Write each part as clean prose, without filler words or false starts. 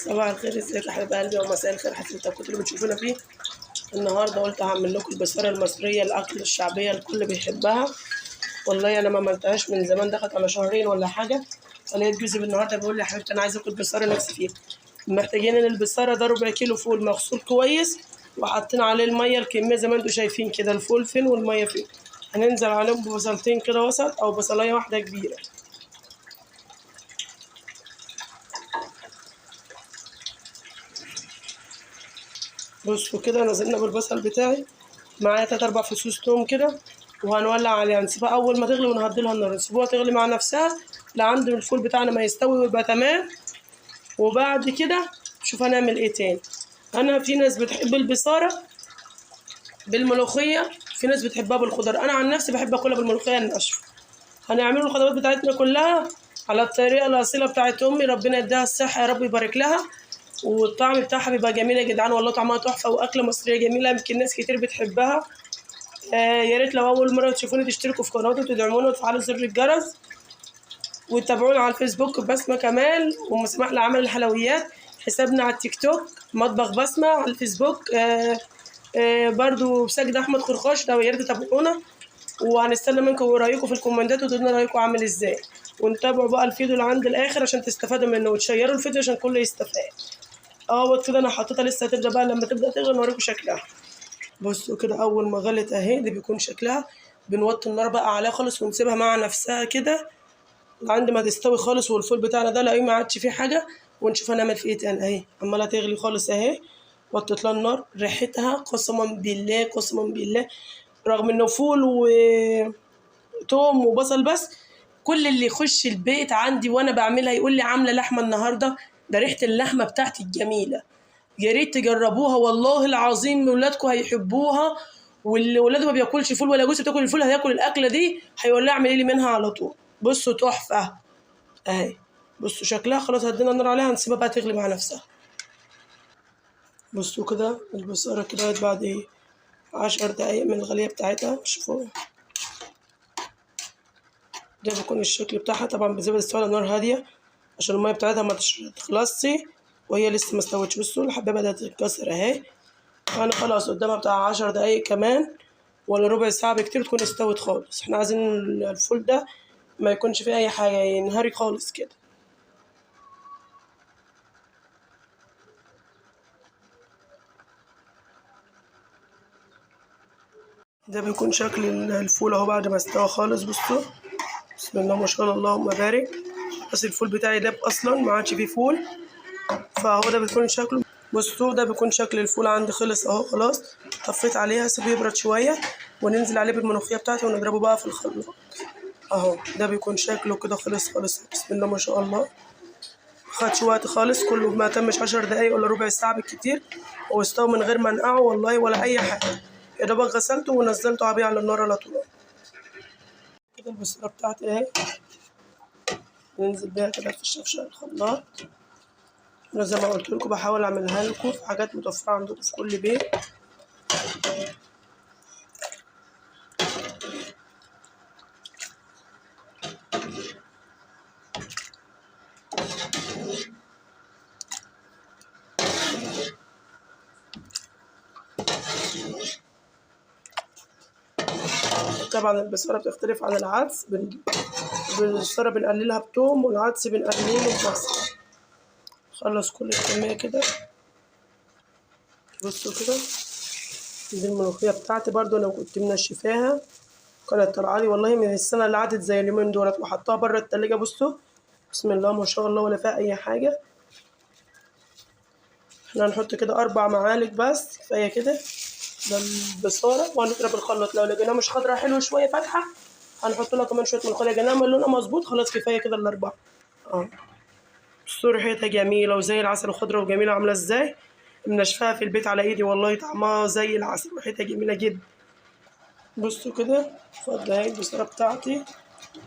صباح الخير، ازيك يا حبايب قلبي ومساء الخير حسب التوقيت اللي بتشوفونا فيه. النهارده قلت هعمل لكم البصاره المصريه، الاكل الشعبيه الكل بيحبها. والله انا ما عملتهاش من زمان، دخلت على شهرين ولا حاجه. فلقيت جوزي النهارده بيقول لي يا حبيبتي انا عايز اكل بصاره نفسي فيها. محتاجين ان البصاره ده ربع كيلو فول مغسول كويس، وحاطين عليه الميه الكميه زي ما انتم شايفين كده، الفول فين والميه فين. هننزل عليهم ببصلتين كده وسط او بصلايه واحده كبيره. بصوا كده نزلنا بالبصل بتاعي، معايا 3 4 فصوص توم كده، وهنولع عليها نسيبها اول ما تغلي ونهدلها النار، نسيبوها تغلي مع نفسها لعند الفول بتاعنا ما يستوي ويبقى تمام. وبعد كده شوف هنعمل ايه تاني. انا في ناس بتحب البصاره بالملوخيه، في ناس بتحبها بالخضار، انا عن نفسي بحب اكلها بالملوخيه الناشفه. هنعمل الخضروات بتاعتنا كلها على الطريقه الاصيله بتاعت امي، ربنا يديها الصحه يا رب يبارك لها. والطعم بتاعها بيبقى جميل يا جدعان، والله طعمها تحفه واكله مصريه جميله، يمكن ناس كتير بتحبها. يا ريت لو اول مره تشوفوني تشتركوا في قناتي وتدعموني وتفعلوا زر الجرس، وتتابعوني على الفيسبوك بسمه كمال ومسمح لعمل الحلويات. حسابنا على التيك توك مطبخ بسمه، على الفيسبوك برضو بسجد احمد خرخاش، لو يا ريت تتابعونا. وهنستنى منكم رايكم في الكومنتات وتقولوا لنا رايكم عامل ازاي، ونتابعوا بقى الفيديو لعند الاخر عشان تستفادوا منه، وتشيروا الفيديو عشان كله يستفاد. كده انا حطيتها لسه هتبدا بقى، لما تبدا تغلي نوريكم شكلها. بصوا كده اول ما غلت اهي دي بيكون شكلها. بنوطي النار بقى عليها خالص ونسيبها مع نفسها كده لعند ما تستوي خالص، والفول بتاعنا ده لاقيه ما عادش فيه حاجه. ونشوف هنعمل فيه ايه تاني. اهي عماله تغلي خالص اهي، وطيت لها النار. ريحتها قسما بالله قسما بالله، رغم انه فول وتوم وبصل بس، كل اللي يخش البيت عندي وانا بعملها يقول لي عامله لحمه النهارده. ده ريحه اللحمه بتاعتي الجميله، يا ريت تجربوها والله العظيم، ولادكم هيحبوها. واللي ولاده ما بياكلش فول ولا جوز بتاكل الفول هياكل الاكله دي، هيقول لها اعملي لي منها على طول. بصوا تحفه اهي، بصوا شكلها. خلاص هدينا النار عليها، هنسيبها بقى تغلي مع نفسها. بصوا كده البصاره كده بعد 10 دقايق من الغليه بتاعتها، شوفوا ده بيكون الشكل بتاعها. طبعا بنسيبها تستوي على نار هاديه عشان الميه بتاعتها ما تخلصش وهي لسه ما استوتش. بصوا الحبه بدات تتكسر اهي، انا خلاص قدامها بتاع 10 دقايق كمان ولا ربع ساعة بكتير تكون استوت خالص. احنا عايزين الفول ده ما يكونش فيه اي حاجة، ينهري خالص كده. ده بيكون شكل الفول اهو بعد ما استوى خالص. بصوا بسم الله ما شاء الله اللهم بارك، بس الفول بتاعي داب اصلا ما عادش فيه فول، فهو ده بيكون شكله. بصوا ده بيكون شكل الفول عندي خلص اهو خلاص. طفيت عليها اسيبه يبرد شوية، وننزل عليه بالملوخية بتاعتي ونضربه بقى في الخلاط اهو. ده بيكون شكله كده خلص خالص بسم الله ما شاء الله. مخدش وقت خالص، كله ما تمش 10 دقايق ولا ربع ساعة بالكتير، واستوى من غير ما انقعه والله ولا أي حاجة. يا دوبك غسلته ونزلته عبيه على النار على طول. كده البصارة بتاعتي اهي، ننزل بيها كده في الشفشة الخلاط. أنا زي ما قلت لكم بحاول أعملها لكم في حاجات متوفرة عندكم في كل بيت. طبعا البصارة بتختلف عن العدس، البصارة بنقللها بتوم والعدس بنقلله ببصل. خلص كل الكمية كده. بصوا كده دي الملوخية بتاعتي برضو أنا كنت منشفاها، كانت طالعة لي والله من السنة اللي عدت زي اليومين دولت، وحطها بره التلاجة. بصوا بسم الله ما شاء الله ولا فيها أي حاجة. احنا هنحط كده 4 معالق بس كفاية كده ده البصارة، وهنضرب الخلاط. لو لقيناها مش خضرا حلوة شوية فاتحة هنحط لها كمان شوية ملوخية. لقيناها لونها مظبوط خلاص كفاية كده ال4. بصوا ريحتها جميلة وزي العسل، وخضرة وجميلة عاملة ازاي. منشفاها في البيت على ايدي والله، طعمها زي العسل وريحتها جميلة جدا. بصوا كده فضل اهي البصارة بتاعتي،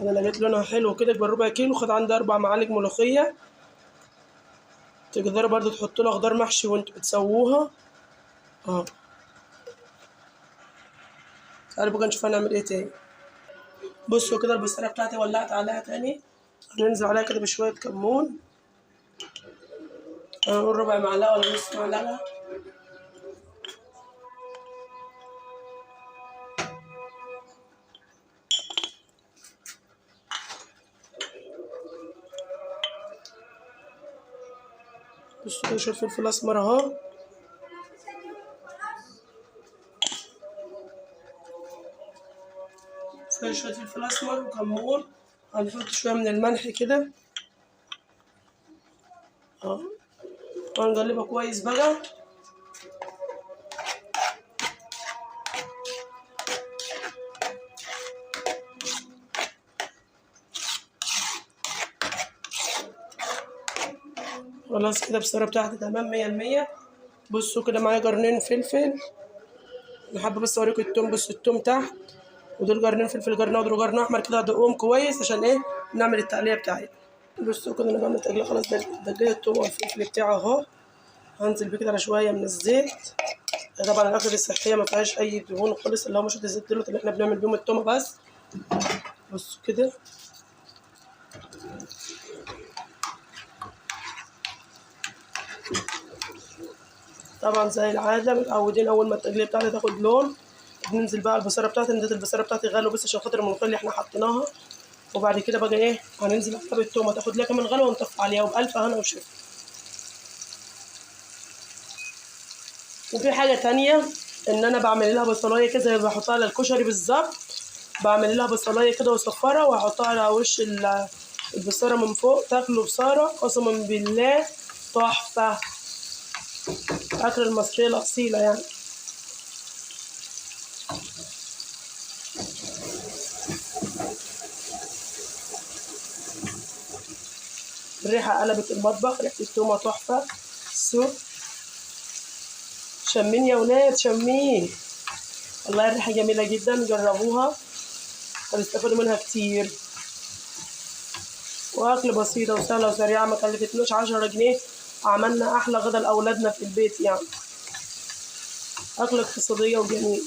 انا لقيت لونها حلو كده بربع كيلو. خد عندي 4 معالق ملوخية. تقدروا برضو تحطوا له خضار محشي وانتوا بتسووها تعالوا بقى نشوف هنعمل ايه تاني. بصوا كده البصارة بتاعتي ولعت عليها تاني، هننزل عليها كده بشوية كمون هنقول ربع معلقة ولا نص معلقة. بصوا كده شوية فلفل أسمر أهو. فيها شوية فلفل أسمر وكمون. هنحط شوية من الملح كده أهو، وهنقلبها كويس بقى. خلاص كده البصارة بتاعتي تمام 100%. بصوا كده معايا قرنين فلفل. أنا حابة بس أوريكم التوم. بصوا التوم تحت، ودول قرنين فلفل، قرن أخضر وقرن أحمر كده. هدقهم كويس عشان إيه نعمل التقلية بتاعتنا. بصوا كده أنا بعمل تقلية خلاص. دقيت التوم والفلفل بتاعه أهو. هنزل بيه كده على شوية من الزيت. طبعا الأكلة الصحية مفيهاش أي دهون خالص، اللي هو مش الزيت دول اللي إحنا بنعمل بيهم التومة بس. بصوا كده طبعا زي العادة متعودين أول ما التقلية بتاعتي تاخد لون بننزل بقى البصارة بتاعتي. نديت البصارة بتاعتي غلو بس عشان خاطر الملوخية اللي إحنا حطيناها. وبعد كده بقى إيه هننزل عليها بالتومة تاخد لها كمان غلوة ونطفي عليها، وبألف هنا وشفا. وفي حاجة تانية إن أنا بعمل لها بصلاية كده زي ما بحطها على الكشري بالظبط. بعمل لها بصلاية كده وصفرة وأحطها على وش البصارة من فوق. تاكلوا بصارة قسما بالله تحفة. الأكلة المصرية الأصيلة يعني. الريحة قلبت المطبخ، ريحة التومة تحفة. السوق شمين يا ولاد شمين. والله الريحة جميلة جدا، جربوها هتستفادوا منها كتير. وأكل بسيطة وسهلة وسريعة ما كلفتناش 10 جنيه. عملنا أحلى غدا لأولادنا في البيت يعني. أكلة اقتصادية وجميل.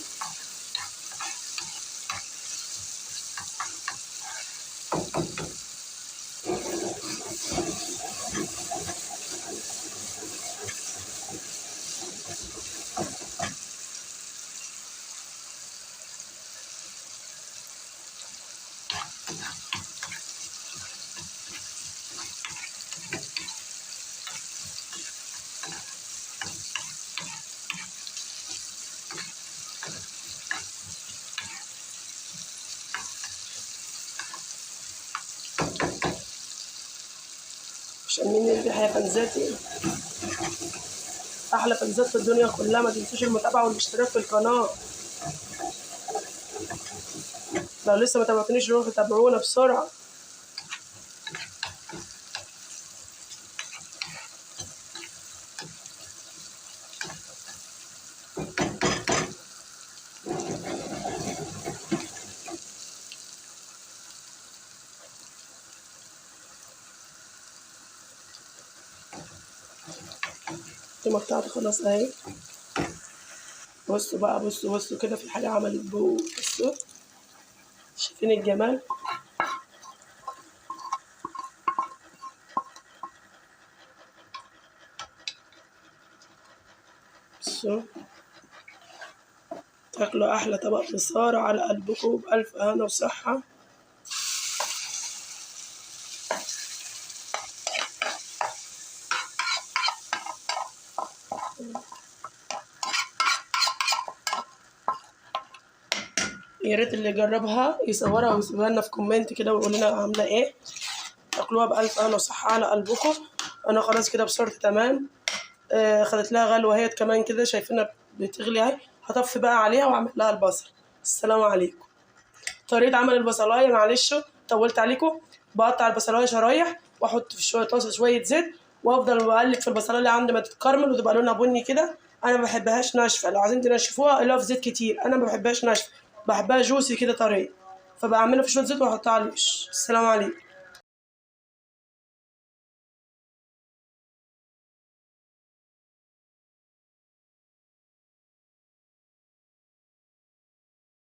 شمين الريحة يا فنزاتي. أحلى فنزات في الدنيا كلها. ما تنسوش المتابعة والاشتراك في القناة. لو لسه ما تابعتونيش روحوا تابعونا بسرعة. التومة بتاعتي خلاص اهي. بصوا بقى بصوا كده في حاجة عملت بو. بصوا شايفين الجمال. بصوا تاكلوا أحلى طبق بصارة على قلبكم بألف هنا وصحة. يا ريت اللي يجربها يصورها ويسيبها لنا في كومنت كده ويقول لنا عاملة ايه. تاكلوها بألف هنا وصحة على قلبكم. أنا خلاص كده بصورتي تمام. خدت لها غلوة اهيت كمان كده شايفينها بتغلي اهي. هطفي بقى عليها وأعمل لها البصل. السلام عليكم. طريقة عمل البصلاية معلش طولت عليكم. بقطع البصلاية شرايح واحط في شوية طاسة شوية زيت وافضل اقلب في البصلاية اللي عندي ما تتكرمل وتبقى لونها بني كده. انا ما بحبهاش ناشفة. لو عايزين تنشفوها اللي هو في زيت كتير. انا ما بحبهاش ناشفة، بحبها جوسي كده طرية. فبعملها في شوية زيت واحطها على الوش. السلام عليكم.